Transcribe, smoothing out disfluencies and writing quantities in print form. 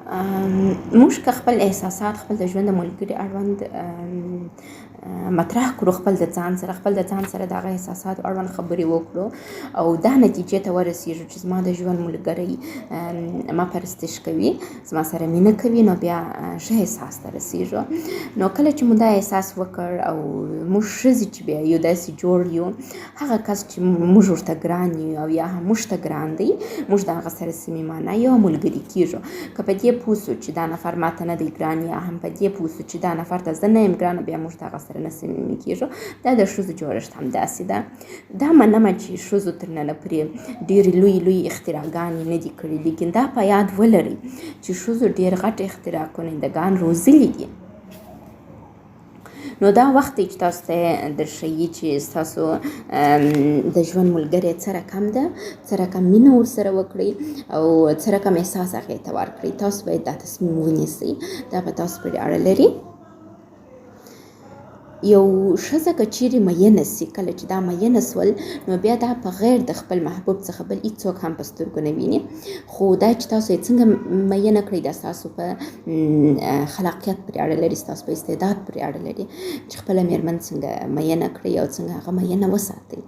موږ که خپل احساسات خپل د ژوند د ملګري اړوند مطرح کړو، خپل د ځان سره د هغه احساساتو اړوند خبرې وکړو او دا نتیجې ته ورسېږو چې زما د ژوند ملګری ما پرستش کوي، زما سره مینه کوي، نو بیا ښه احساس ته رسېږو. نو کله چې مو دا احساس وکړ او موږ ښځې چې بیا یو داسې جوړ یو، هغه کس چې موږ ورته ګران یو او یا هم موږ ته ګران دی، موږ د هغه سره صمیمانه یو او ملګري کېږو. که په دې پوه سو چې دا نفر ما ته نه دی ګران، یا هم په دې پوه سو چې دا نفر ته زه نه یم ګرانه، بیا موږ د هغه سره نه صمیمي کېږو. دا د ښځو جوړښت همداسې ده. دا منمه چې ښځو تر ننه پورې ډېرې لویې اختراعګانې نه دي کړي، لیکن دا په یاد ولرئ چې ښځو ډېر غټ اختراع کنندګان روزلي دي. نو دا وخت دی چې تاسو ته درښیي چې ستاسو د ژوند ملګری څه رقم ده، څه رقم مینه ورسره وکړئ او څه رقم احساس هغې ته ورکړئ. تاسو باید دا تصمیم ونیسئ، دا په تاسو پورې اړه لري. یو ښځه که چیرې میینه سي، کله چې دا میینه سول، نو بیا دا په غیر د خپل محبوب څخه بل هیڅوک هم په سترګو نه ویني. خو دا چې تاسو یې څنګه میینه کړئ، دا ستاسو په خلاقیت پورې اړه لري، ستاسو په استعداد پورې اړه لري چې خپله مېرمن څنګه میینه کړئ او څنګه هغه میینه وساتئ.